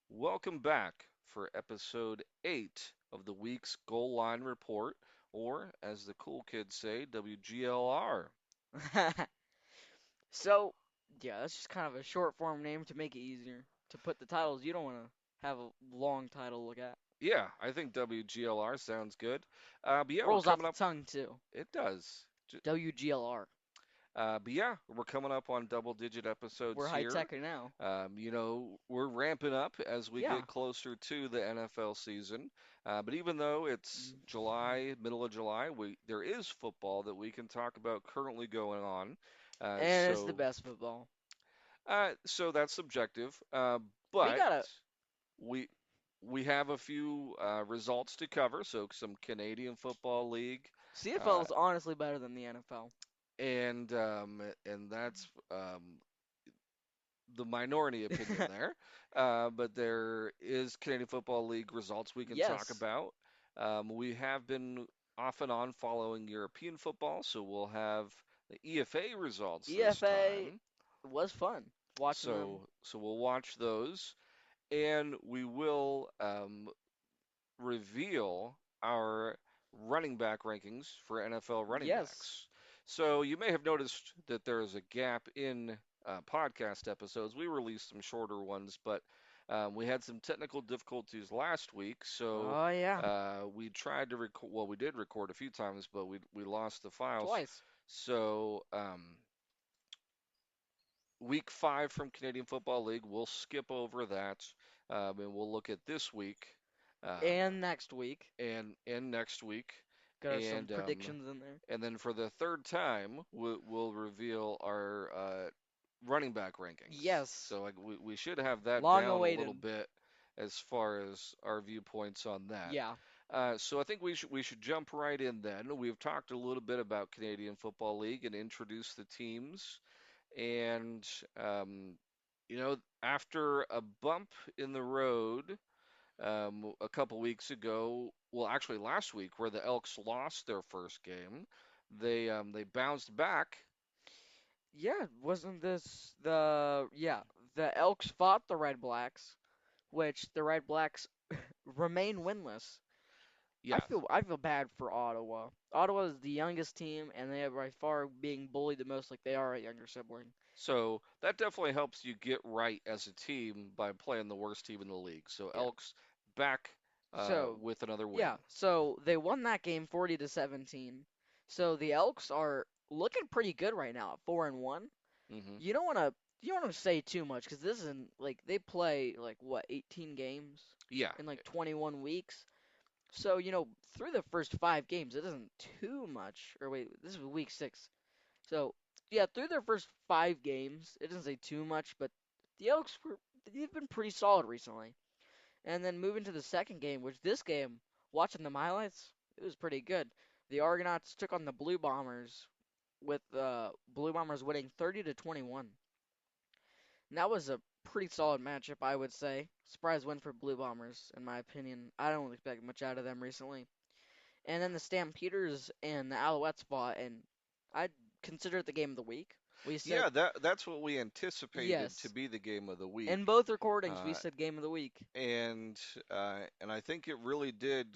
Welcome back for episode 8 of the week's Goal Line Report, or as the cool kids say, WGLR. So, yeah, that's just kind of a short form name to make it easier to put the titles. You don't want to have a long title to look at. Yeah, I think WGLR sounds good. But yeah, we're Rolls off coming the up. tongue too. It does. WGLR. But yeah, we're coming up on double-digit episodes We're high here. tech now. We're ramping up as we Yeah. get closer to the NFL season. But even though it's Mm. July, middle of July, there is football that we can talk about currently going on. Uh, And it's the so, best football. so that's subjective. We But gotta. we we have a few results to cover. So some Canadian Football League, CFL uh, is honestly better than the NFL. and that's the minority opinion there. But there is Canadian Football League results we can talk Yes. about. We have been off and on following European football, so we'll have the EFA results this EFA time. was fun watching them. So we'll watch those, and we will reveal our running back rankings for NFL running Yes. backs. So you may have noticed that there is a gap in podcast episodes. We released some shorter ones, but we had some technical difficulties last week, so Oh, yeah. we tried to record. Well, we did record a few times, but we lost the files. Twice. So week 5 from Canadian Football League, we'll skip over that, and we'll look at this week. And next week. And next week, Got some and predictions in there. and then for the third time, we'll reveal our running back rankings. Yes. So like we should have that Long down a little awaited. bit as far as our viewpoints on that. Yeah. So I think we should jump right in then. We've talked a little bit about Canadian Football League and introduced the teams, and after a bump in the road a couple weeks ago. Well, actually last week, where the Elks lost their first game, they bounced back. Yeah, wasn't this the Elks fought the Red Blacks, which the Red Blacks remain winless. I Yeah, feel I feel bad for Ottawa. Ottawa is the youngest team, and they are by far being bullied the most, like they are a younger sibling. so that definitely helps you get right as a team by playing the worst team in the league. So Yeah. Elks back So with another yeah, win. so they won that game 40-17. So the Elks are looking pretty good right now at 4-1. Hmm. You don't want to say too much because this isn't like they play like what 18 games Yeah, in like 21 weeks. So through the first 5 games, it isn't too much. Or wait, this is week 6. So yeah, through their first 5 games, it doesn't say too much, but the Elks they've been pretty solid recently. And then moving to the second game, which this game, watching the highlights, it was pretty good. The Argonauts took on the Blue Bombers, with Blue Bombers winning 30-21. And that was a pretty solid matchup, I would say. Surprise win for Blue Bombers, in my opinion. I don't expect much out of them recently. And then the Stampeders and the Alouettes fought, and I'd consider it the game of the week. We yeah, said that's what we anticipated to yes. be the game of the In week. both recordings, we Uh, said game of the week. and I think it really did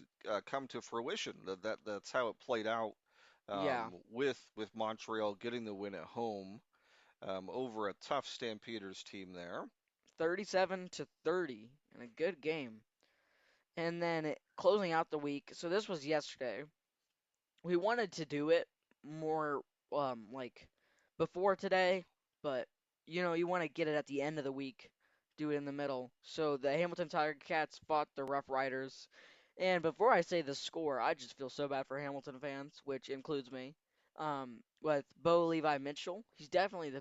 come to fruition. That's how it played out Yeah, with Montreal getting the win at home over a tough Stampeders team there. 37-30 in a good game. And then closing out the week. So this was yesterday. We wanted to do it more like before today, but you want to get it at the end of the week, do it in the middle. So the Hamilton Tiger Cats fought the Rough Riders. And before I say the score, I just feel so bad for Hamilton fans, which includes me. With Bo Levi Mitchell, he's definitely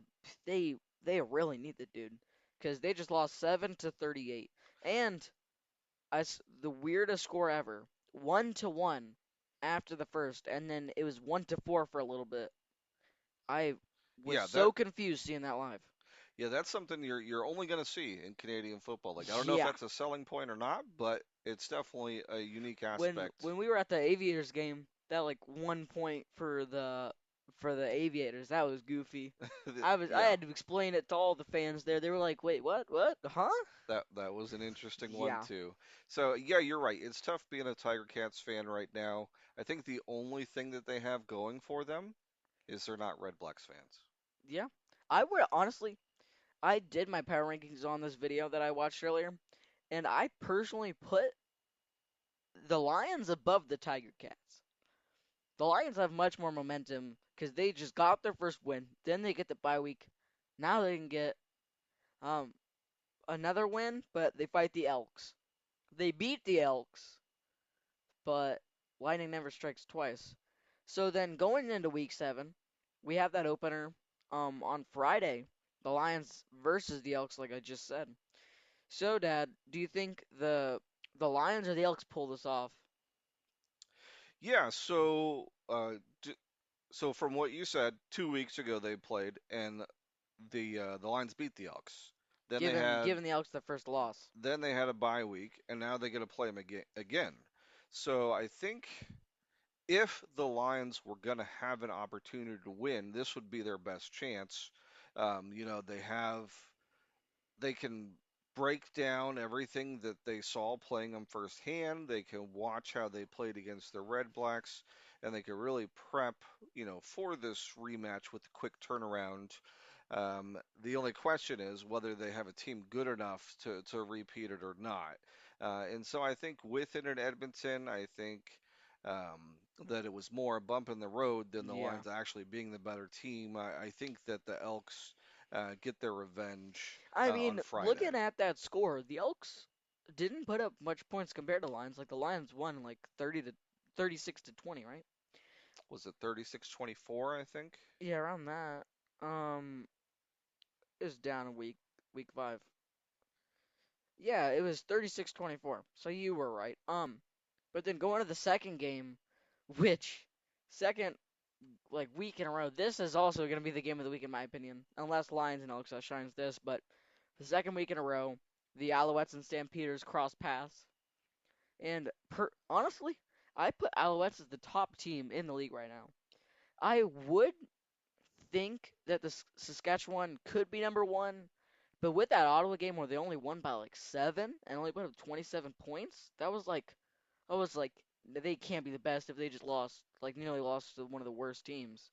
they really need the dude because they just lost 7-38, and the weirdest score ever, 1-1 after the first, and then it was 1-4 for a little bit. I was Yeah, so confused seeing that live. that's something you're only going to see in Canadian football. Like I don't know if Yeah, that's a selling point or not, but it's definitely a unique when aspect. when we were at the Aviators game, that like 1 point for the for the Aviators. That was goofy. I Yeah, had to explain it to all the fans there. They were like, "Wait, what? What? Huh?" that was an interesting one Yeah. too. So yeah, you're right. It's tough being a Tiger Cats fan right now. I think the only thing that they have going for them is they're not Red Blacks fans. Yeah. I would honestly I did my power rankings on this video that I watched earlier, and I personally put the Lions above the Tiger Cats. The Lions have much more momentum because they just got their first win. Then they get the bye week. Now they can get um another win, but they fight the Elks. They beat the Elks, but lightning never strikes twice. So then going into week 7, we have that opener on Friday. The Lions versus the Elks, like I just said. So, Dad, do you think the Lions or the Elks pull this off? Yeah, so from what you said, 2 weeks ago they played, and the Lions beat the Elks. Then they had Given the Elks the first loss. then they had a bye week, and now they get to play them again. So I think if the Lions were going to have an opportunity to win, this would be their best chance. They can break down everything that they saw playing them firsthand. They can watch how they played against the Red Blacks, and they can really prep, for this rematch with the quick turnaround. The only question is whether they have a team good enough to repeat it or not. And so I think with it in Edmonton, I think that it was more a bump in the road than the Yeah. Lions actually being the better team. I think that the Elks get their revenge I on mean, Friday. looking at that score, the Elks didn't put up much points compared to Lions. Like the Lions won like 36 to 20, right? Was it 36-24, I think? Yeah, around that. Um, is down a week 5. Yeah, it was 36-24. So you were right. But then going to the second game, which second like week in a row, this is also going to be the game of the week in my opinion, unless Lions and Elks shines this. But the second week in a row, the Alouettes and Stampeders cross paths, and honestly, I put Alouettes as the top team in the league right now. I would think that the Saskatchewan could be number one, but with that Ottawa game where they only won by like 7 and only put up 27 points, I was like, they can't be the best if they just lost, like nearly lost to one of the worst teams.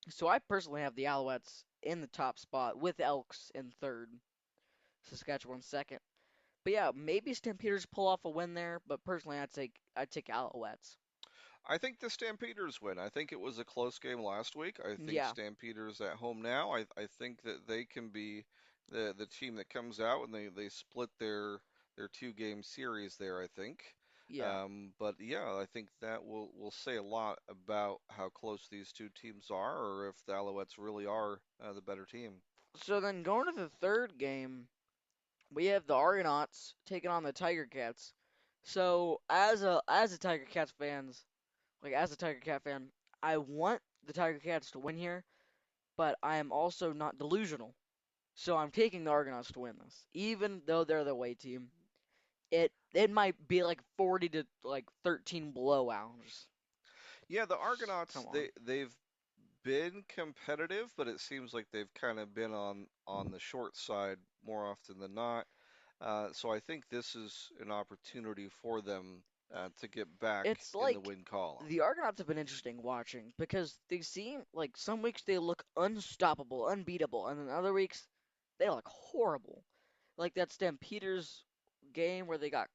So I personally have the Alouettes in the top spot with Elks in third, Saskatchewan second. But yeah, maybe Stampeders pull off a win there, but personally I'd take Alouettes. I think the Stampeders win. I think it was a close game last week. I think Yeah, Stampeders at home now. I think that they can be the team that comes out and they split their 2 game series there, I think. yeah. But yeah, I think that will say a lot about how close these two teams are, or if the Alouettes really are the better team. So then going to the third game, we have the Argonauts taking on the Tiger Cats. So as a Tiger Cats fans, like as a Tiger Cat fan, I want the Tiger Cats to win here, but I am also not delusional. So I'm taking the Argonauts to win this, even though they're the away team. It might be like 40 to like 13 blowouts. Yeah, the Come Argonauts on. they've been competitive, but it seems like they've kind of been on the short side more often than not. So I think this is an opportunity for them to get back It's in the like win column. the Argonauts have been interesting watching because they seem like some weeks they look unstoppable, unbeatable, and then other weeks they look horrible. Like that Stampeders game where they got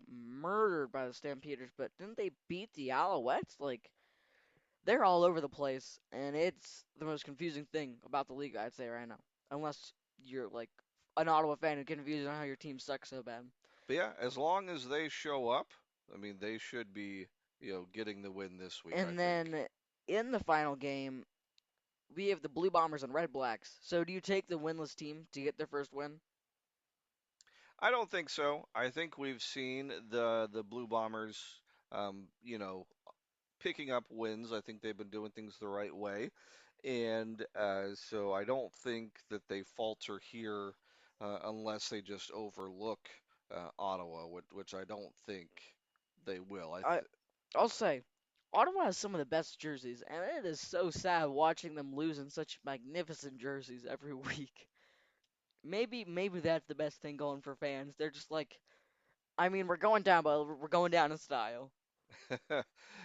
murdered by the Stampeders, but didn't they beat the Alouettes? Like they're all over the place, and it's the most confusing thing about the league, I'd say right now. Unless you're like an Ottawa fan and confused on how your team sucks so bad. But yeah, as long as they show up, I mean, they should be, getting the win this week, I And think. then in the final game, we have the Blue Bombers and Red Blacks. So do you take the winless team to get their first win? I don't think so. I think we've seen the Blue Bombers, picking up wins. I think they've been doing things the right way. And so I don't think that they falter here unless they just overlook Ottawa, which I don't think they will. I I'll say. Ottawa has some of the best jerseys, and it is so sad watching them lose in such magnificent jerseys every week. Maybe that's the best thing going for fans. They're just like, I mean, we're going down, but we're going down in style.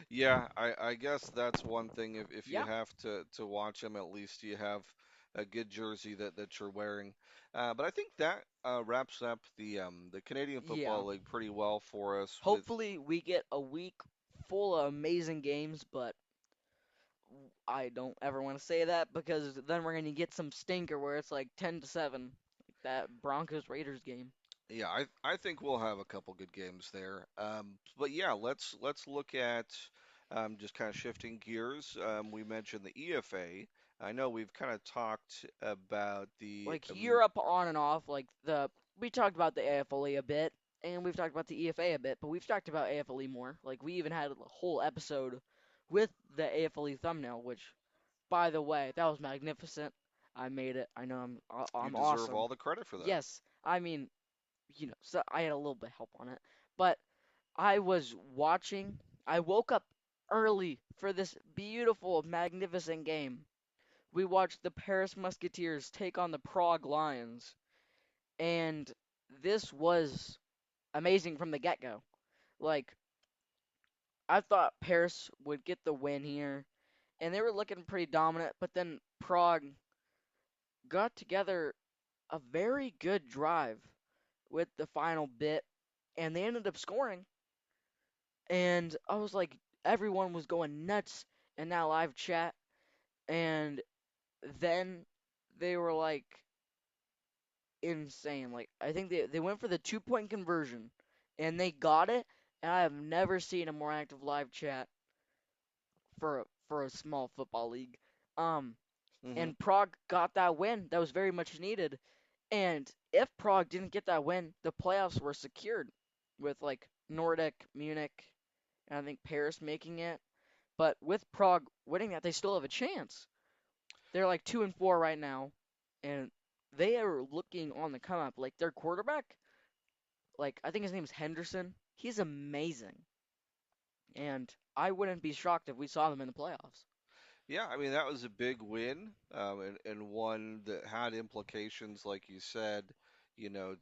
Yeah, I guess that's one thing. If you Yeah, have to watch them, at least you have a good jersey that you're wearing. But I think that wraps up the Canadian yeah. Football League pretty well for us with Hopefully, we get a week full of amazing games, but I don't ever want to say that because then we're gonna get some stinker where it's like 10-7, like that Broncos Raiders game. yeah, I think we'll have a couple good games there. But yeah, let's look at just kind of shifting gears. We mentioned the EFA. I know we've kind of talked about the Like Europe on and off. Like the we talked about the AFLE a bit, and we've talked about the EFA a bit, but we've talked about AFLE more. Like we even had a whole episode with the AFLE thumbnail, which, by the way, that was magnificent. I made it. I know you I'm deserve awesome. all the credit for that. Yes, I mean, so I had a little bit of help on it, but I was watching. I woke up early for this beautiful, magnificent game. We watched the Paris Musketeers take on the Prague Lions, and this was amazing from the get-go. Like, I thought Paris would get the win here, and they were looking pretty dominant, but then Prague got together a very good drive with the final bit, and they ended up scoring. And I was like, everyone was going nuts in that live chat, and then they were like insane. Like I think they went for the 2 point conversion and they got it. And I have never seen a more active live chat for a small football league. Um, Hmm. and Prague got that win. That was very much needed. And if Prague didn't get that win, the playoffs were secured with like Nordic, Munich, and I think Paris making it. But with Prague winning that, they still have a chance. They're like 2-4 right now, and they are looking on the come up. Like their quarterback, like I think his name is Henderson. He's amazing, and I wouldn't be shocked if we saw them in the playoffs. Yeah, I mean that was a big win, and one that had implications, like you said,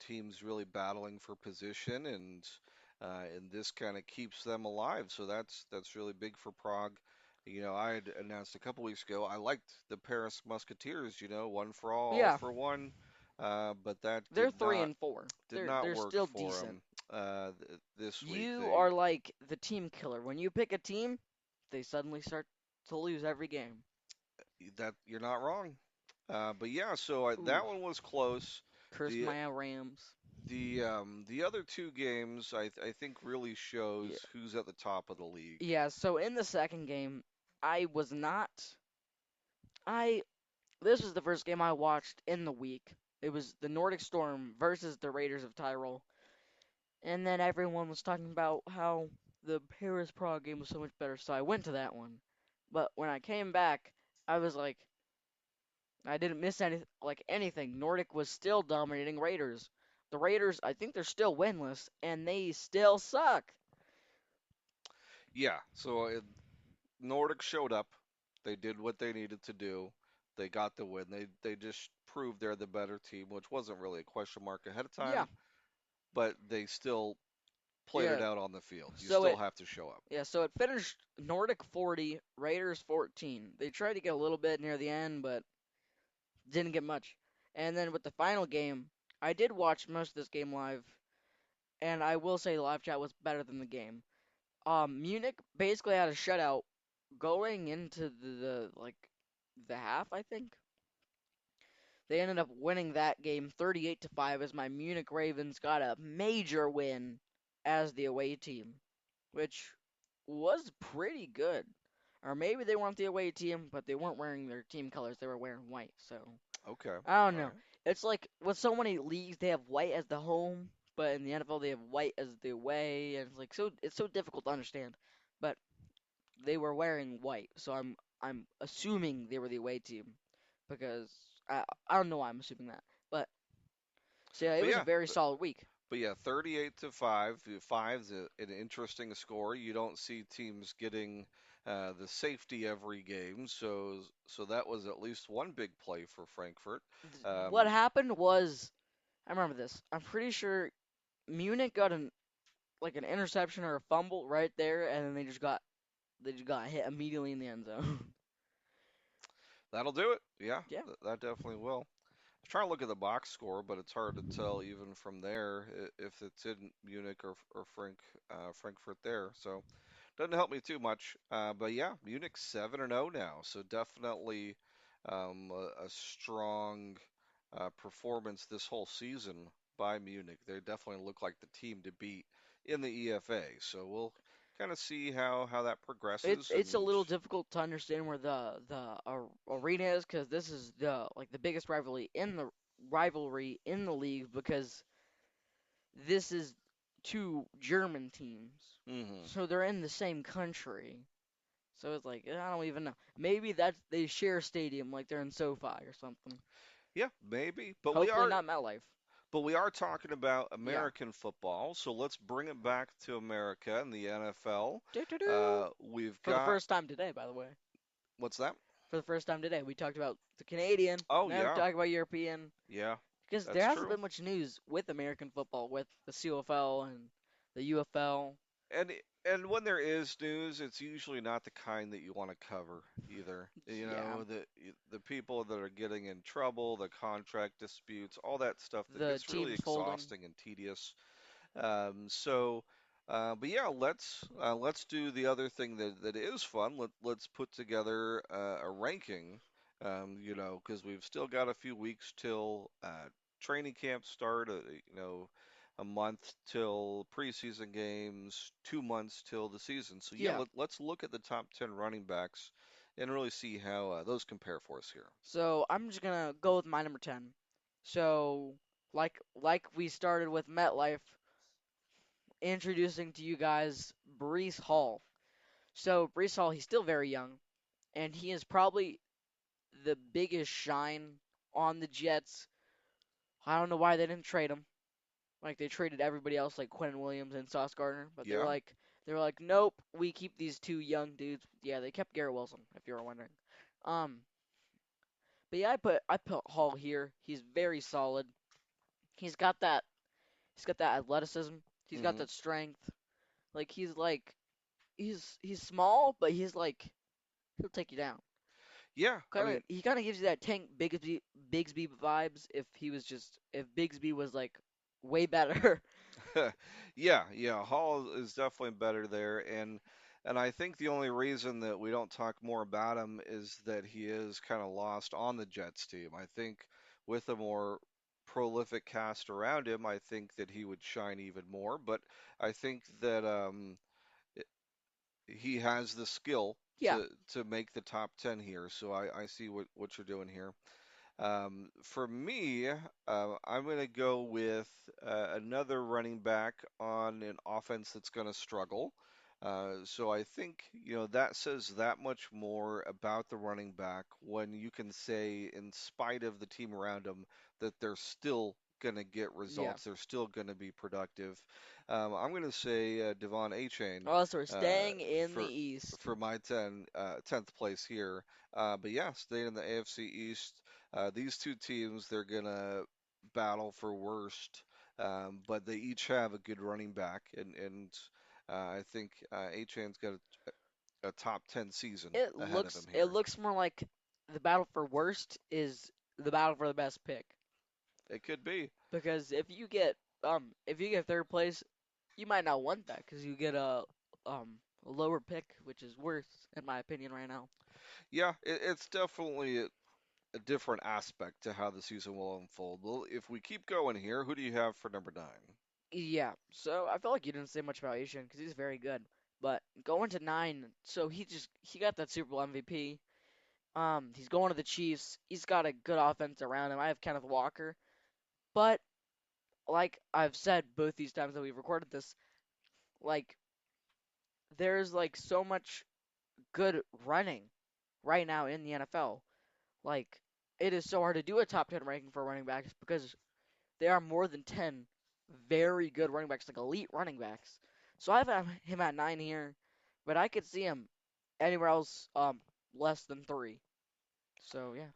teams really battling for position, and this kind of keeps them alive. So that's really big for Prague. I had announced a couple weeks ago I liked the Paris Musketeers. One for all Yeah, for one, but that they're 3-4. did They're not work still for decent. them this week. You They are like the team killer. When you pick a team, they suddenly start to lose every game. that you're not wrong. But yeah, so Ooh, that one was close. curse The my Rams. the other two games I think really Yeah, shows who's at the top of the league. yeah. So in the second game, I was not. I This was the first game I watched in the week. It was the Nordic Storm versus the Raiders of Tyrol. And then everyone was talking about how the Paris Prague game was so much better, so I went to that one. But when I came back, I was like, I didn't miss anything. Nordic was still dominating Raiders. The Raiders, I think they're still winless, and they still suck. Yeah, so Nordic showed up. They did what they needed to do. They got the win. They just proved they're the better team, which wasn't really a question mark ahead of Yeah, time, but they still played it yeah. out on the field. You So still it have to show up. so it finished Nordic 40, Raiders 14. They tried to get a little bit near the end, but didn't get much. And then with the final game, I did watch most of this game live, and I will say the live chat was better than the game. Munich basically had a shutout going into the half, I think. They ended up winning that game 38-5 as my Munich Ravens got a major win as the away team, which was pretty good. Or maybe they weren't the away team, but they weren't wearing their team colors. They were wearing white. So Okay, I don't all know. right. It's like with so many leagues, they have white as the home, but in the NFL they have white as the away, and it's so difficult to understand. But they were wearing white, so I'm assuming they were the away team because I don't know why I'm assuming that. But so yeah, it But was a yeah, very solid week. But yeah, 38 to 5. Five's an interesting score. You don't see teams getting the safety every game. So that was at least one big play for Frankfurt. What Um, happened was, I remember this. I'm pretty sure Munich got an interception or a fumble right there, and then they just got hit immediately in the end zone. that'll do it. Yeah, Yeah. that definitely will. I was trying to look at the box score, but it's hard to tell even from there if it's in Munich or Frankfurt there. So doesn't help me too much. But yeah, Munich's 7-0 now, so definitely a strong performance this whole season by Munich. They definitely look like the team to beat in the EFA. So we'll kind of see how that It's progresses. it's a And little difficult to understand where the arena is because this is the biggest rivalry in the league because this is two German teams, mhm. so they're in the same country. So it's like I don't even know. Maybe that's they share a stadium like they're in SoFi or something. Yeah, maybe, Hopefully not MetLife. but we are talking about Yeah. American football, so let's bring it back to America and the NFL. Doo-doo-doo. We've For the got first time today, by the way. what's that? For the first time today, we talked about the Canadian. Oh Now we yeah, talk about European. yeah, Because there that's hasn't true. been much news with American football, with the CFL and the UFL. And and when there is news, it's usually not the kind that you want to cover either. You Yeah, know, the people that are getting in trouble, the contract disputes, all that stuff that the gets really teams folding. exhausting and tedious. So, but yeah, let's do the other thing that is fun. Let's put together a ranking. Because we've still got a few weeks till training camp start. A month till preseason games, 2 months till the season. So yeah, Yeah. let's look at the top 10 running backs and really see how those compare for us here. So I'm just gonna go with my number 10. So like we started with MetLife, introducing to you guys Brees Hall. So Brees Hall, he's still very young, and he is probably the biggest shine on the Jets. I don't know why they didn't trade him. Like they traded everybody else, like Quentin Williams and Sauce Gardner, but they were Yeah. like, they were like, nope, we keep these two young dudes. Yeah, they kept Garrett Wilson, if you were wondering. Um, but yeah, I put Hall here. He's very solid. He's got that he's got that athleticism. He's got Hmm. that strength. Like he's small, but he's like he'll take you down. Yeah. I Kind of mean, he kind of gives you that Tank Bigsby vibes. If Bigsby was like way better. yeah. Hall is definitely better there, and I think the only reason that we don't talk more about him is that he is kind of lost on the Jets team. I think with a more prolific cast around him, I think that he would shine even more. But I think that he has the skill Yeah, to make the top 10 here. So I see what you're doing here. For me, I'm going to go with another running back on an offense that's going to struggle. So I think, that says that much more about the running back when you can say, in spite of the team around him, that they're still going to get yeah. results. They're still going to be productive. I'm going to say Devon Achane Also, we're uh, staying in the for East. for my 10th place here. But yeah, staying in the AFC East. These two teams, they're gonna battle for worst, but they each have a good running back, and I think Achane's got a top 10 season It ahead of looks him it here. looks more like the battle for worst is the battle for the best pick. It could be. Because if you get third place, you might not want that because you get a lower pick, which is worse in my opinion right now. Yeah, it's definitely a different aspect to how the season will unfold. Well, if we keep going here, who do you have for number 9? Yeah, so I felt like you didn't say much about Asian because he's very good. But going to 9, so he got that Super Bowl MVP. He's going to the Chiefs. He's got a good offense around him. I have Kenneth Walker, but like I've said both these times that we've recorded this, like there's like so much good running right now in the NFL. Like it is so hard to do a top 10 ranking for running backs because there are more than 10 very good running backs, like elite running backs. So I have him at 9 here, but I could see him. anywhere else less than three. So yeah,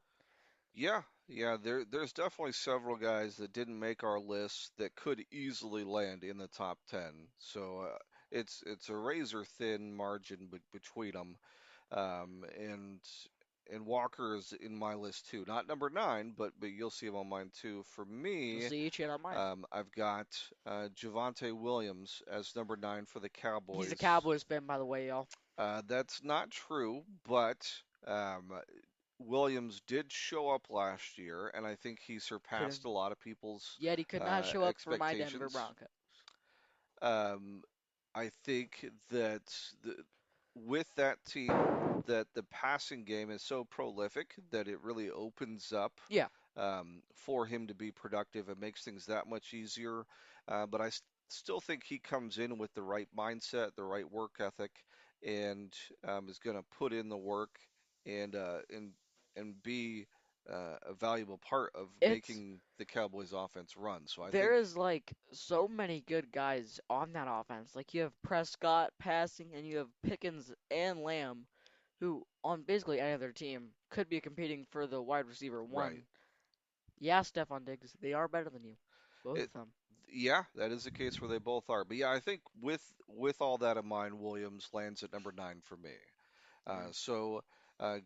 Yeah, yeah, there's definitely several guys that didn't make our list that could easily land in the top 10. So it's a razor thin margin be between them. Um, and and Walker is in my list too. Not number 9, but you'll see him on mine too. For you'll me, see each and on mine. I've got Javonte Williams as number 9 for the He's a Cowboys. Cowboys fan, by the way, y'all. That's not true, but Williams did show up last year, and I think he Couldn't surpassed a lot of people's Yet he could not show up for my Denver expectations. Broncos. Um, I think that the, with that team, that the passing game is so prolific that it really opens up Yeah, for him to be productive. It makes things that much easier. But I still think he comes in with the right mindset, the right work ethic, and is going to put in the work and uh, and and be a valuable part of it's making the Cowboys offense run. So I there think, is like so many good guys on that offense. Like you have Prescott passing, and you have Pickens and Lamb, who on basically any other team could be competing for the wide receiver right. one. Yeah, Stephon Diggs, they are better than you, both It, of them. yeah, that is the case where they both are. But yeah, I think with all that in mind, Williams lands at number 9 for me. Yeah.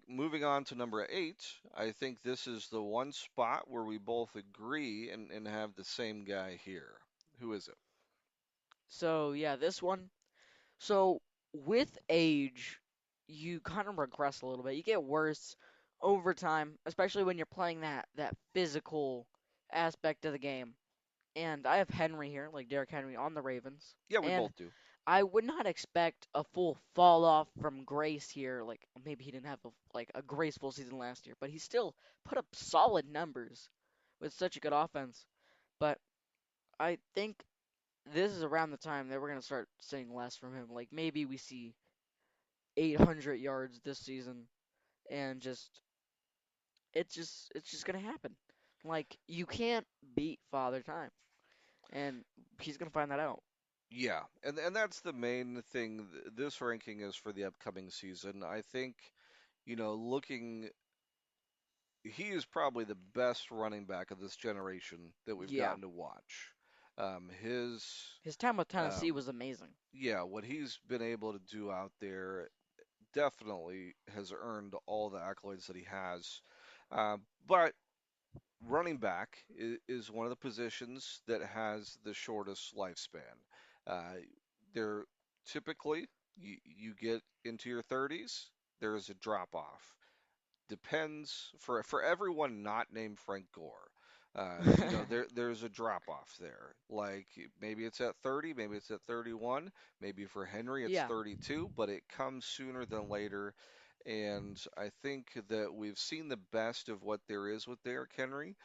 Moving on to number 8, I think this is the one spot where we both agree and have the same guy here. Who is it? So yeah, this one. So with age, you kind of regress a little bit. You get worse over time, especially when you're playing that physical aspect of the game. And I have Henry here, like Derrick Henry on the Ravens. Yeah, we And both do. I would not expect a full fall off from grace here. Like maybe he didn't have a graceful season last year, but he still put up solid numbers with such a good offense. But I think this is around the time that we're gonna start seeing less from him. Like maybe we see 800 yards this season, and it's just gonna happen. Like you can't beat Father Time, and he's gonna find that out. Yeah, and that's the main thing. This ranking is for the upcoming season. I think, looking, he is probably the best running back of this generation that we've Yeah, gotten to watch. His his time with Tennessee um, was amazing. yeah, what he's been able to do out there definitely has earned all the accolades that he has. But running back is one of the positions that has the shortest lifespan. Uh, they're typically, you get into your 30s, there is a drop off. Depends for everyone not named Frank Gore. There's a drop off there. Like maybe it's at 30, maybe it's at 31, maybe for Henry it's Yeah, 32, but it comes sooner than later. And I think that we've seen the best of what there is with Derrick Henry.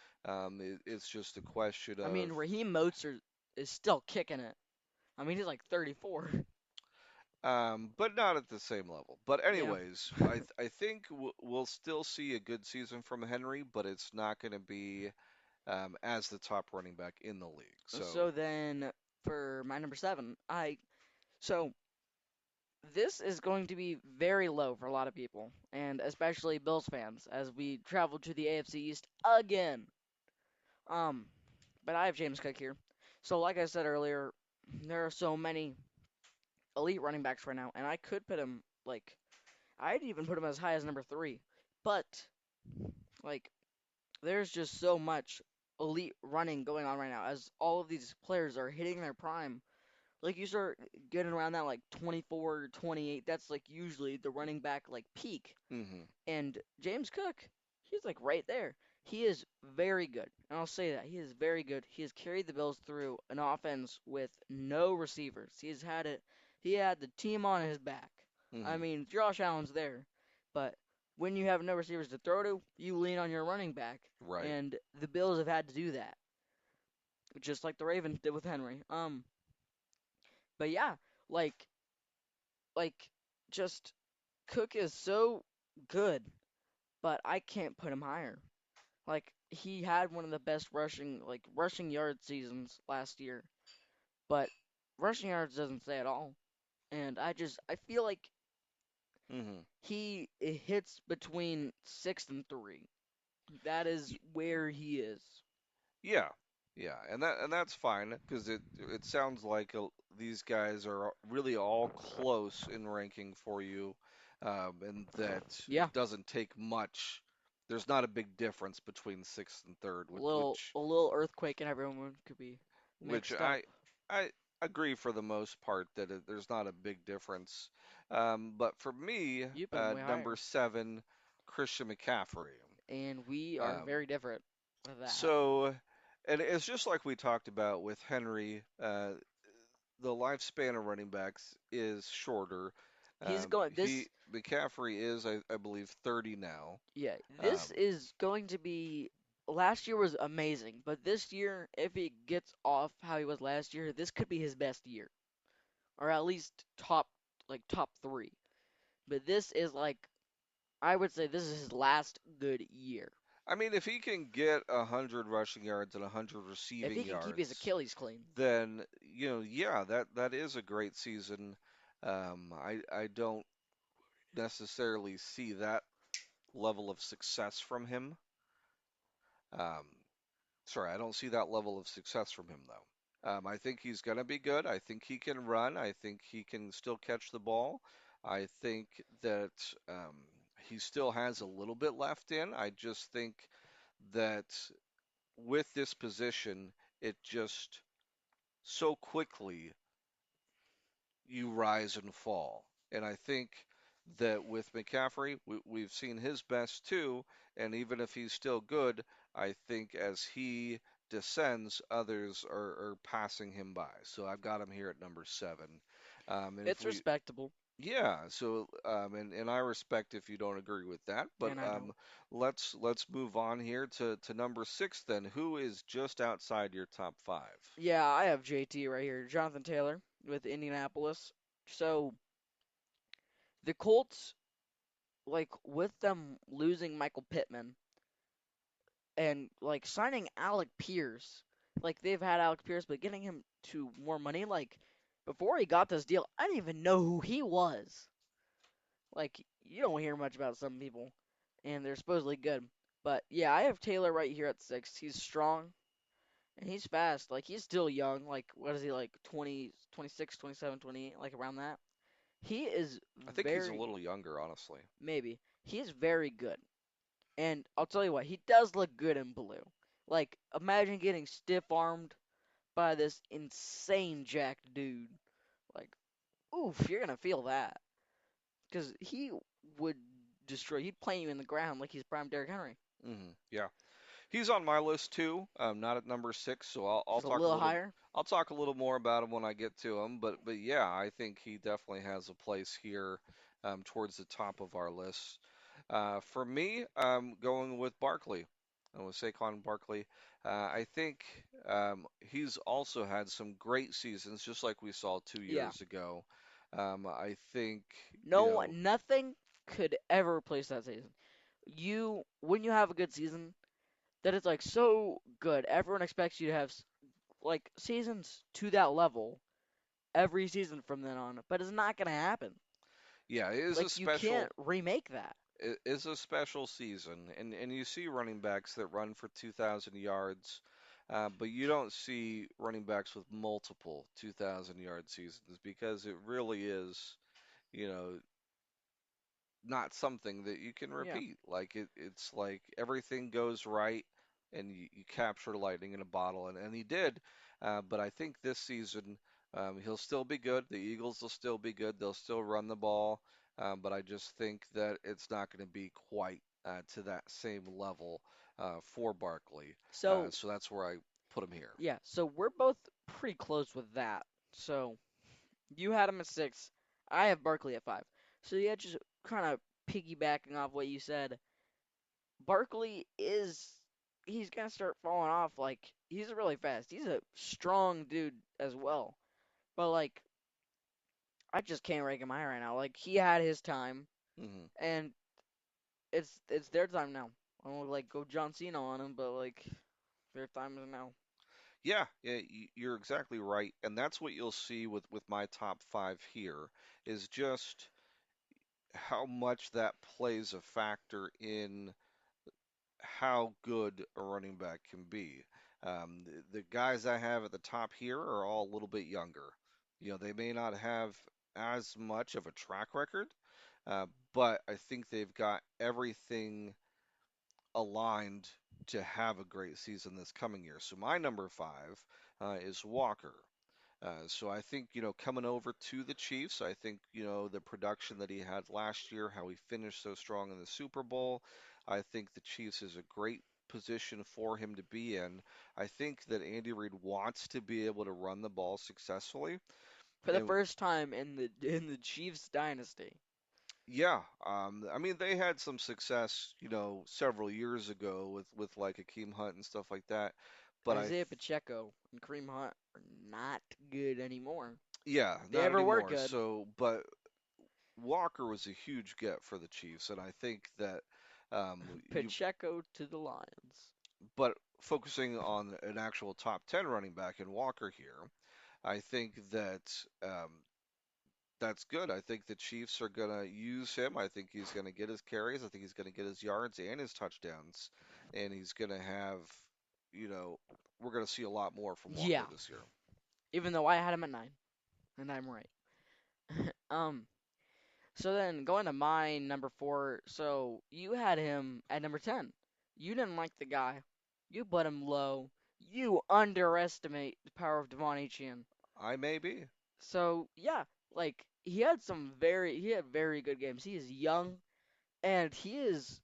It's just a question I of, mean Raheem Mostert is still kicking it. I mean he's like 34. but not at the same level. But Yeah. anyways, I think we'll still see a good season from Henry, but it's not going to be as the top running back in the league. So So then for my number seven, so this is going to be very low for a lot of people, and especially Bills fans, as we travel to the AFC East again. Um, but I have James Cook here. So, like I said earlier, there are so many elite running backs right now, and I could put him like I'd even put him as high as number three. But like, there's just so much elite running going on right now, as all of these players are hitting their prime. Like you start getting around that like 24, 28. That's like usually the running back like peak. hmm And James Cook, he's like right there. He is very good. And I'll say that. He is very good. He has carried the Bills through an offense with no receivers. He had the team on his back. I hmm mean, Josh Allen's there, but when you have no receivers to throw to, you lean on your running back. right. And the Bills have had to do that, just like the Ravens did with Henry. But yeah, like like just Cook is so good, but I can't put him higher. Like he had one of the best rushing yard seasons last year, but rushing yards doesn't say it all. And I feel like Hmm. He hits between 6 and 3. That is where he is. Yeah, yeah, and that's fine because it sounds like these guys are really all close in ranking for you, and that Yeah, it doesn't take much. There's not a big difference between sixth and third, a little earthquake and everyone could be which mixed up. I agree for the most part that there's not a big difference. But for me, You put him way number higher, 7, Christian McCaffrey. and we are Um, very different with that. so, and it's just like we talked about with Henry. The lifespan of running backs is shorter. He's going He this. McCaffrey is, I believe, 30 now. Yeah, this Um, is going to be. Last year was amazing, but this year, if he gets off how he was last year, this could be his best year, or at least top 3. But this is like I would say this is his last good year. I mean, if he can get 100 rushing yards and 100 If receiving he can keep his yards, Achilles clean, then yeah, that is a great season. I don't necessarily see that level of success from him. Um, Sorry, I don't see that level of success from him though. I think he's going to be good. I think he can run. I think he can still catch the ball. I think that he still has a little bit left in. I just think that with this position, it just so quickly you rise and fall. And I think that with McCaffrey, we've seen his best too. And even if he's still good, I think as he descends, others are passing him by. So I've got him here at number 7. And if it's we, respectable, yeah, so and I respect if you don't agree with that, but and I don't. let's move on here to number 6 then. Who is just outside your top 5? Yeah, I have JT right here, Jonathan Taylor with Indianapolis. So the Colts, like with them losing Michael Pittman and like signing Alec Pierce, like they've had Alec Pierce, but getting him to more money, like before he got this deal, I didn't even know who he was. Like you don't hear much about some people, and they're supposedly good. But yeah, I have Taylor right here at 6. He's strong and he's fast. Like he's still young. Like what is he like 20, 26, 27, 28, like around that. He is I think he's a very little younger, honestly. maybe. He is very good. And I'll tell you what, he does look good in blue. Like imagine getting stiff armed by this insane jacked dude. Like oof, you're gonna feel that. Because he would destroy. He'd plant you in the ground like he's prime Derrick Henry. Yeah. He's on my list too. Not at number 6, so Just a little higher. I'll talk a little more about him when I get to him. But yeah, I think he definitely has a place here towards the top of our list. For me, I'm going with Barkley. With Saquon Barkley. I think he's also had some great seasons, just like we saw two Yeah. years ago. I think, you No, know, nothing could ever replace that season. You, when you have a good season, that is like so good. Everyone expects you to have like seasons to that level every season from then on, but it's not gonna happen. yeah, Like you can't remake that. it is a special season, and you see running backs that run for 2,000 yards, but you don't see running backs with multiple 2,000 yard seasons because it really is, you know, not something that you can Yeah. repeat. Like it's like everything goes right, and you capture lightning in a bottle, and he did. But I think this season he'll still be good. The Eagles will still be good. They'll still run the ball, but I just think that it's not going to be quite to that same level for Barkley. So So that's where I put him here. yeah, so we're both pretty close with that. So you had him at 6. I have Barkley at 5. So yeah, just kind of piggybacking off what you said. Barkley is he's gonna start falling off. Like he's really fast. He's a strong dude as well. But like I just can't rank him high right now. Like he had his time, Hmm. and it's their time now. I don't like go John Cena on him, but like their time is now. Yeah, yeah, you're exactly right, and that's what you'll see with my top 5 here is just how much that plays a factor in how good a running back can be. The guys I have at the top here are all a little bit younger. They may not have as much of a track record, uh, but I think they've got everything aligned to have a great season this coming year. So my number five is Walker. So I think, coming over to the Chiefs, I think, the production that he had last year, how he finished so strong in the Super Bowl, I think the Chiefs is a great position for him to be in. I think that Andy Reid wants to be able to run the ball successfully. For the And first time in the Chiefs dynasty. yeah, I mean, they had some success, several years ago with like Akeem Hunt and stuff like that. But Isaiah Pacheco and Kareem Hunt are not good anymore. yeah, They not ever were anymore. good. So, but Walker was a huge get for the Chiefs, and I think that you Pacheco to the Lions. but focusing on an actual top 10 running back in Walker here, I think that that's good. I think the Chiefs are going to use him. I think he's going to get his carries. I think he's going to get his yards and his touchdowns, and he's going to have, you know, we're going to see a lot more from Walker Yeah, this year. even though I had him at 9, and I'm right. um, so then going to my number 4, so you had him at number 10. You didn't like the guy. You put him low. You underestimate the power of Devon Achane. I may be. So yeah, like he had very good games. He is young and he is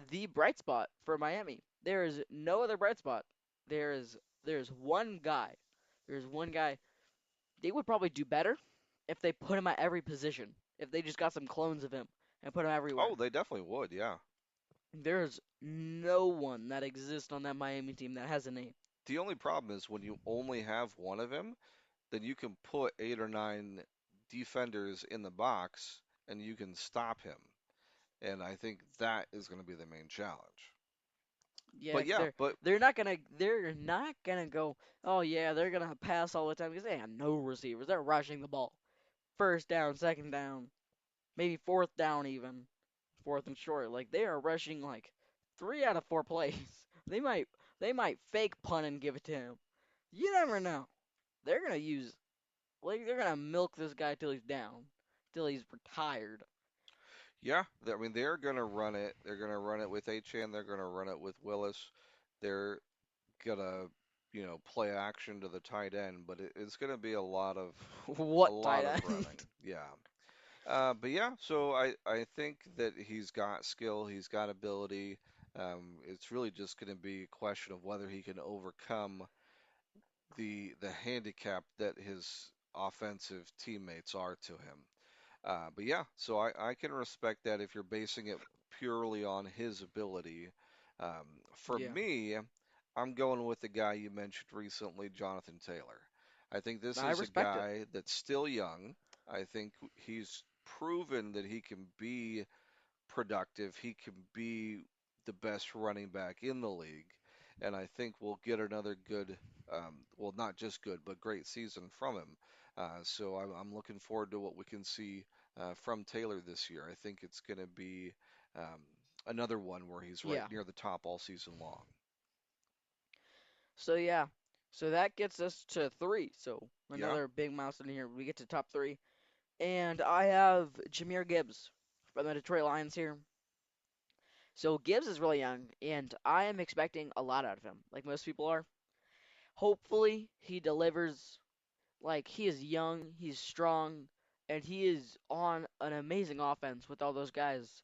the bright spot for Miami. There is no other bright spot. There's one guy. There's one guy. They would probably do better if they put him at every position. If they just got some clones of him and put him everywhere. Oh, they definitely would. Yeah. There's no one that exists on that Miami team that has a name. The only problem is when you only have one of him, then you can put 8 or 9 defenders in the box and you can stop him. And I think that is going to be the main challenge. Yeah, But 'cause yeah, but they're not gonna go. Oh yeah, they're gonna pass all the time because they have no receivers. They're rushing the ball. First down, second down, maybe fourth down even, fourth and short. Like they are rushing like 3 out of 4 plays. They might they might fake punt and give it to him. You never know. They're gonna use they're gonna milk this guy till he's down, till he's retired. yeah, I mean they're going to run it. They're going to run it with Achan. They're going to run it with Willis. They're going to, play action to the tight end, but it's going to be a What tight lot of running. end? Yeah. But yeah, so I think that he's got skill, he's got ability. It's really just going to be a question of whether he can overcome the handicap that his offensive teammates are to him. But yeah, so I can respect that if you're basing it purely on his ability. For Yeah, me, I'm going with the guy you mentioned recently, Jonathan Taylor. I think this I is a respect it. guy that's still young. I think he's proven that he can be productive. He can be the best running back in the league. And I think we'll get another good, well, not just good, but great season from him. So I'm looking forward to what we can see from Taylor this year. I think it's going to be um, another one where he's right Yeah. near the top all season long. So yeah, so that gets us to 3. So Yeah? another big milestone here. We get to top 3, and I have Jameer Gibbs from the Detroit Lions here. So Gibbs is really young, and I am expecting a lot out of him, like most people are. Hopefully, he delivers. Like he is young, he's strong, and he is on an amazing offense with all those guys.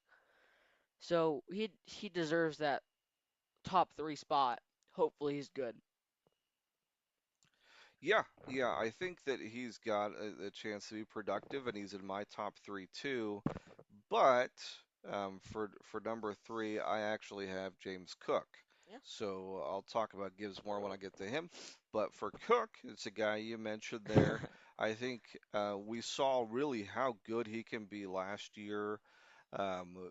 So he deserves that top 3 spot. Hopefully, he's good. Yeah. I think that he's got a chance to be productive, and he's in my top three too. But for number three, I actually have James Cook. Yeah. So I'll talk about Gibbs more when I get to him. But for Cook, it's a guy you mentioned there. I think we saw really how good he can be last year. Um,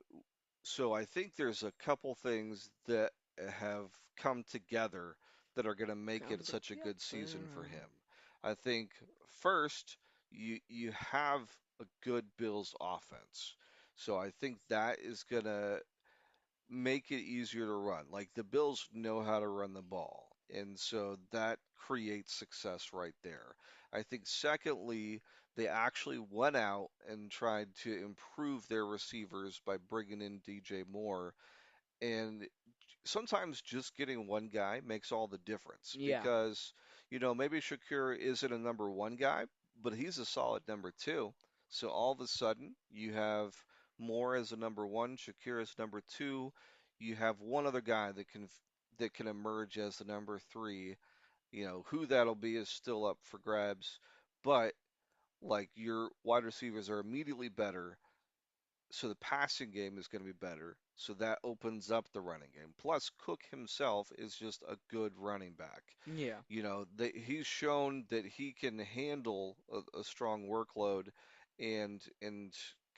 so I think there's a couple things that have come together that are going to make Come it such a good season for together. him. I think first, you have a good Bills offense. So I think that is gonna make it easier to run. Like the Bills know how to run the ball. And so that creates success right there. I think, secondly, they actually went out and tried to improve their receivers by bringing in DJ Moore. And sometimes just getting one guy makes all the difference Yeah, because, maybe Shakir isn't a number one guy, but he's a solid number two. So all of a sudden, you have Moore as a number one, Shakir as number two. You have one other guy that can emerge as the number three. Who that'll be is still up for grabs, but like your wide receivers are immediately better, so the passing game is going to be better. So that opens up the running game. Plus, Cook himself is just a good running back. yeah, He's shown that he can handle a strong workload and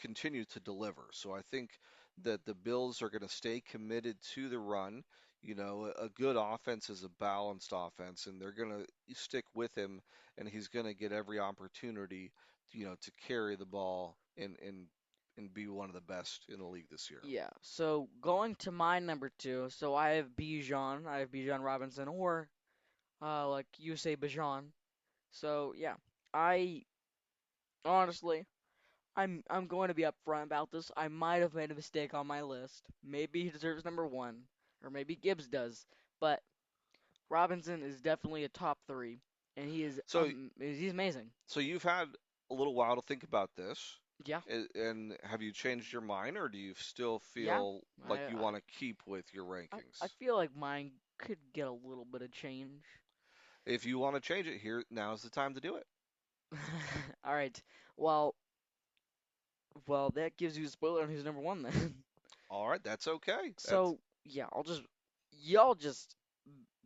continue to deliver. So I think that the Bills are going to stay committed to the run. A good offense is a balanced offense, and they're going to stick with him, and he's going to get every opportunity, to carry the ball and be one of the best in the league this year. yeah. So going to my number two, so I have Bijan Robinson, or like you say, Bijan. So yeah, I honestly, I'm going to be upfront about this. I might have made a mistake on my list. Maybe he deserves number one, or maybe Gibbs does. But Robinson is definitely a top three, and So, he's amazing. so you've had a little while to think about this, Yeah, and have you changed your mind, or do you still yeah. feel I like you want to keep with your I rankings? feel like mine could get a little bit of change. If you want to change it here, now's the time to do it. All right. Well, well, that gives you a spoiler on who's number one then. All right, that's okay. That's So yeah, y'all just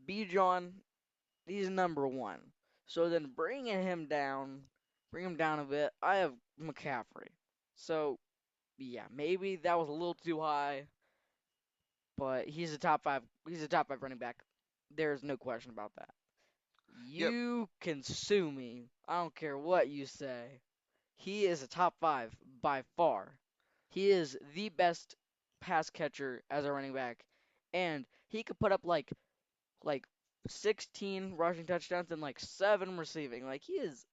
be John. He's number one. So then bring him down a bit. I have McCaffrey. So yeah, maybe that was a little too high, but he's a top five. He's a top five running back. There's no question about that. Yep. You can sue me. I don't care what you say. He is a top five by far. He is the best pass catcher as a running back, and he could put up like 16 rushing touchdowns and like 7 receiving. Like he is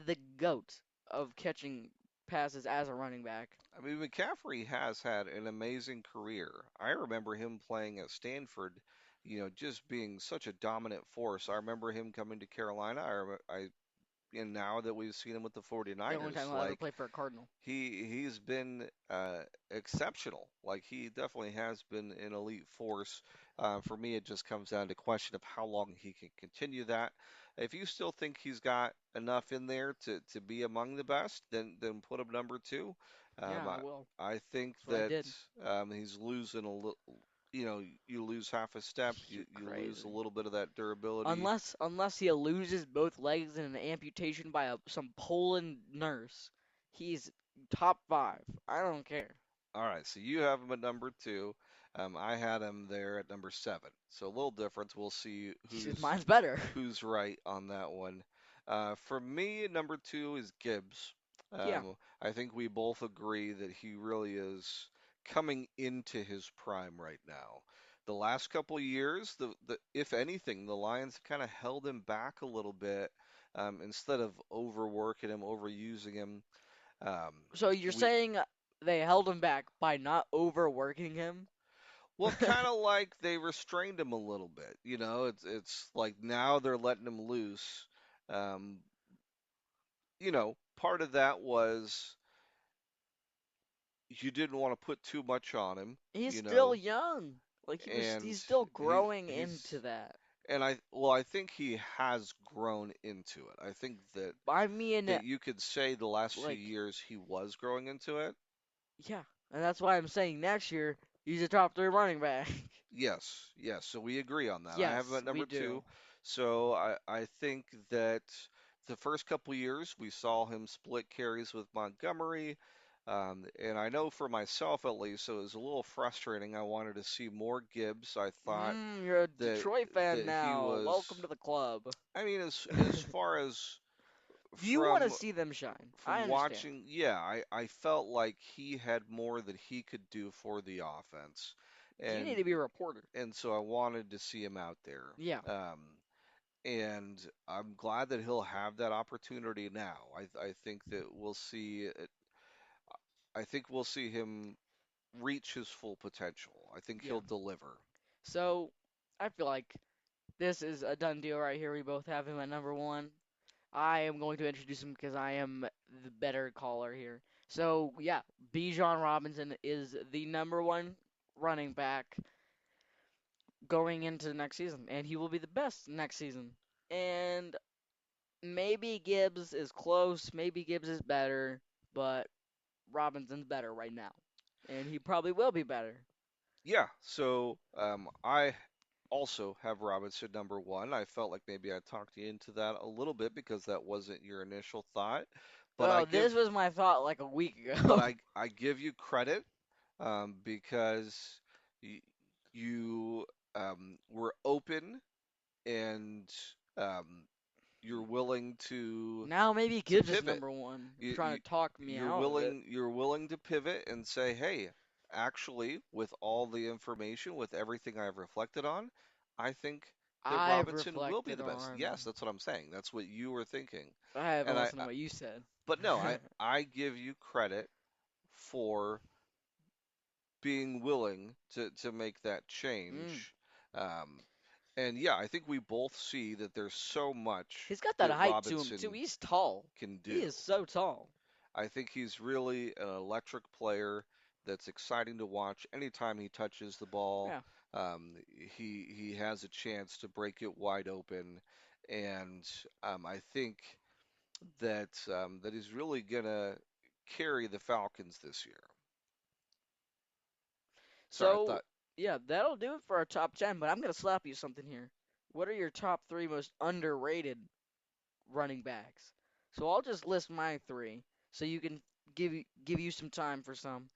the goat of catching passes as a running back. I mean, McCaffrey has had an amazing career. I remember him playing at Stanford, just being such a dominant force. I remember him coming to Carolina. And now that we've seen him with the The only 49ers, time I'll ever like play for a Cardinal. he's been exceptional. Like he definitely has been an elite force. For me, it just comes down to question of how long he can continue that. If you still think he's got enough in there to be among the best, then put him number two. Yeah, Um, I I, will. I think That's what I that did. he's losing a little. You lose half a step, you You're you lose a crazy. little bit of that durability. Unless he loses both legs in an amputation by some Poland nurse, he's top five. I don't care. All right, so you have him at number two. I had him there at number seven. So a little difference. We'll see who's Mine's better. who's right on that one. For me, number two is Gibbs. Yeah. I think we both agree that he really is coming into his prime right now. The last couple of years, the if anything, the Lions kind of held him back a little bit, instead of overworking him, overusing him. Um, So you're we saying they held him back by not overworking him? Well, kind of like they restrained him a little bit. It's like now they're letting him loose. Um, Part of that was you didn't want to put too much on him, He's you still know, young. and He's still he's growing into he's that. and I think he has grown into it. I think that I mean, that you could say the last few like, years he was growing into it. yeah. And that's why I'm saying next year he's a top three running back. Yes, yes. So we agree on that. I have him Yes, at we number do. two. So I think that the first couple years we saw him split carries with Montgomery. And I know for myself at least, so it was a little frustrating. I wanted to see more Gibbs. I thought You're a that Detroit fan that he now. was. Welcome to the club. I mean, as far as You want to from see them shine. I from understand. watching, yeah, I felt like he had more that he could do for the offense, You need and to be a reporter. so I wanted to see him out there. Yeah, Um, and I'm glad that he'll have that opportunity now. I think that I think we'll see him reach his full potential. I think yeah. he'll deliver. So I feel like this is a done deal right here. We both have him at number one. I am going to introduce him because I am the better caller here. So yeah, Bijan Robinson is the number one running back going into the next season, and he will be the best next season. And maybe Gibbs is close, maybe Gibbs is better, but Robinson's better right now, and he probably will be better. Yeah, so I also have Robinson number one. I felt like maybe I talked you into that a little bit because that wasn't your initial thought, but Oh, this was my thought like a week but ago. I give you credit because y you were open and um, you're willing Now maybe to Gibbs is pivot. number one. You, Trying you to talk me out of it. you're willing to pivot and say, hey, actually, with all the information, with everything I've reflected on, I think that I've Robinson will be reflected the best. Yes, on. that's what I'm saying. That's what you were thinking. I haven't And listened to what you said. but no, I give you credit for being willing to make that mm. change. Um, and yeah, I think we both see that there's so much He's got that that height to him too. Robinson He's tall. can He do. is so tall. I think he's really an electric player that's exciting to watch. Anytime he touches the ball, Yeah. um, he has a chance to break it wide open, and I think that he's really gonna carry the Falcons this year. Sorry, I So thought. yeah, that'll do it for our top 10. But I'm gonna slap you something here. What are your top three most underrated running backs? So I'll just list my three, so you can give you some time for some.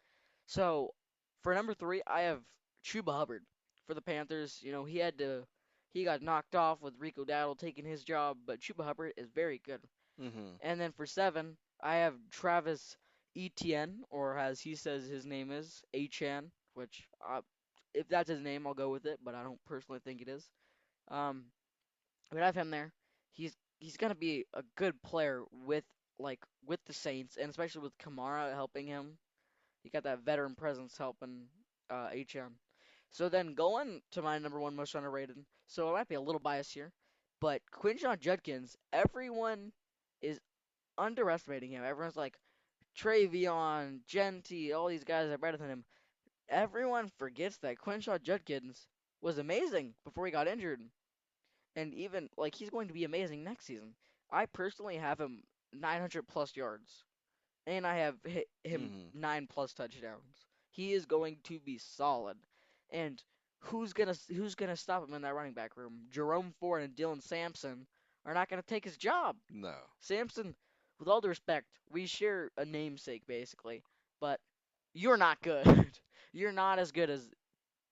So for number three, I have Chuba Hubbard for the Panthers. You know, he got knocked off with Rico Dowdle taking his job, but Chuba Hubbard is very good. Hmm. And then for seven, I have Travis Etienne, or as he says his name is, Achan, which if that's his name, I'll go with it, but I don't personally think it is. Um, but I have him there. He's gonna be a good player with the Saints, and especially with Kamara helping him. He got that veteran presence helping HM. So then going to my number one most underrated. So I might be a little biased here, but Quinshon Judkins, everyone is underestimating him. Everyone's like Travion, Genty, all these guys are better than him. Everyone forgets that Quinshon Judkins was amazing before he got injured, and even like he's going to be amazing next season. I personally have him 900 plus yards, and I have hit him Hmm. 9 plus touchdowns. He is going to be solid, and who's gonna stop him in that running back room? Jerome Ford and Dylan Sampson are not gonna take his job. No. Samson, with all due respect, we share a namesake basically, but you're not good. You're not as good as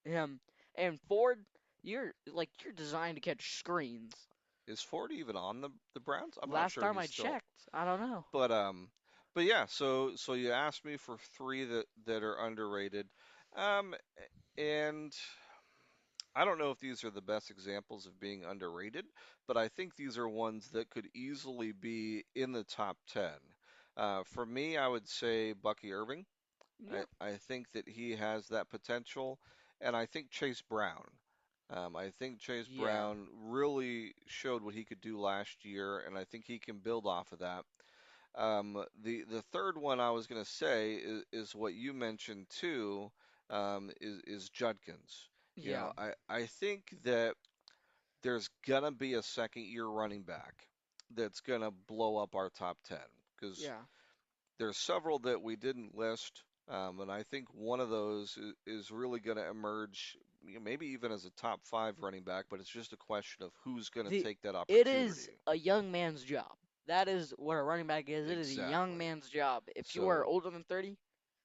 him. And Ford, you're designed to catch screens. Is Ford even on the Browns? I'm not Last sure time he's I still. checked, I don't know. But yeah. So you asked me for three that are underrated, um, and I don't know if these are the best examples of being underrated, but I think these are ones that could easily be in the top 10. For me, I would say Bucky Irving. Yeah, I think that he has that potential, and I think Chase Brown. I think Chase yeah. Brown really showed what he could do last year, and I think he can build off of that. The third one I was going to say is what you mentioned too, is Judkins. You Yeah, know, I think that there's gonna be a second year running back that's gonna blow up our top 10 because yeah. there's several that we didn't list, and I think one of those is really gonna emerge, maybe even as a top five running back, but it's just a question of who's gonna The take that it is opportunity. a young man's job. That is what a running back is. It is a young Exactly. man's job. If you are So older than 30,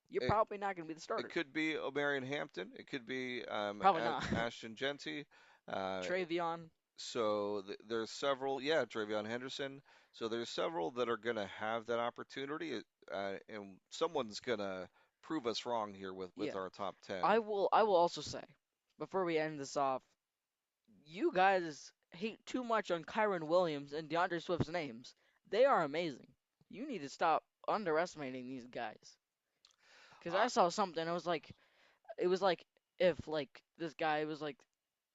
you're it, probably not going to be the it starter. could be O'Marion Hampton. It could be Probably not. Ashton Genty. Uh, Travion. so there's several. Yeah, Travion Henderson. So there's several that are going to have that opportunity, and someone's going to prove us wrong here with Yeah. our top 10. I will also say, before we end this off, you guys hate too much on Kyron Williams and DeAndre Swift's names. They are amazing. You need to stop underestimating these guys. Because I, I saw something, it was like if like this guy was like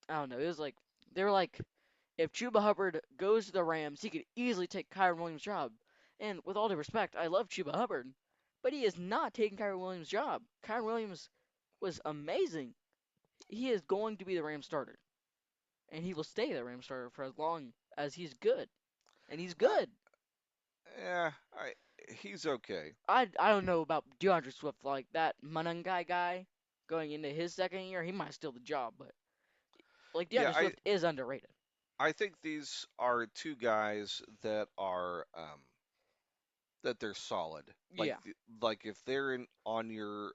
I don't know, it was like they were like if Chuba Hubbard goes to the Rams, he could easily take Kyron Williams' job. And with all due respect, I love Chuba Hubbard, but he is not taking Kyron Williams' job. Kyron Williams was amazing. He is going to be the Rams starter, and he will stay the Rams starter for as long as he's good. And he's I, good. yeah, he's okay. I don't know about DeAndre Swift, like that Manungai guy going into his second year, he might steal the job, but like Yeah, DeAndre Swift is underrated. I think these are two guys that are that they're solid. Like Yeah, like if they're in on your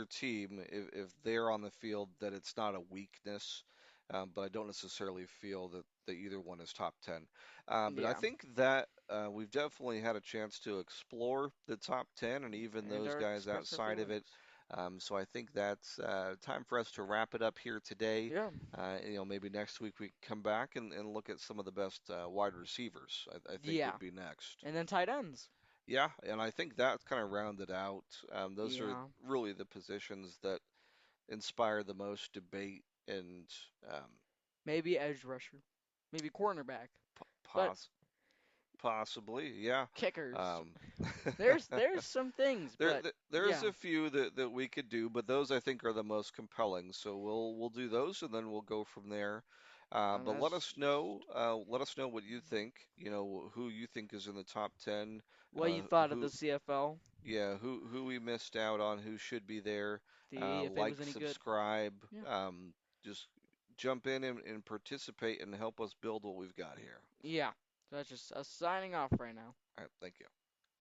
team, if they're on the field, that it's not a weakness. But I don't necessarily feel that either one is top 10. But I yeah. think that we've definitely had a chance to explore the top 10 and even And those our guys express our outside of it. feelings. So I think that's time for us to wrap it up here today. Yeah, Maybe next week we can come back and look at some of the best wide receivers, I think yeah. would be next. And then tight ends. Yeah, and I think that kind of rounded out. Those are Yeah. really the positions that inspire the most debate and um, Maybe edge rusher. Maybe cornerback. But pos possibly, yeah. kickers. Um, There's some things, but there's yeah. a few that we could do, but those I think are the most compelling. So we'll do those, and then we'll go from there. And But that's let us know what you think. You know, who you think is in the top 10. what you thought of the Who CFL. Yeah, who we missed out on, who should be there. The AFA Like, was any good. subscribe, Yeah. just jump in and participate and help us build what we've got here. Yeah. So that's just us signing off right now. All right, thank you.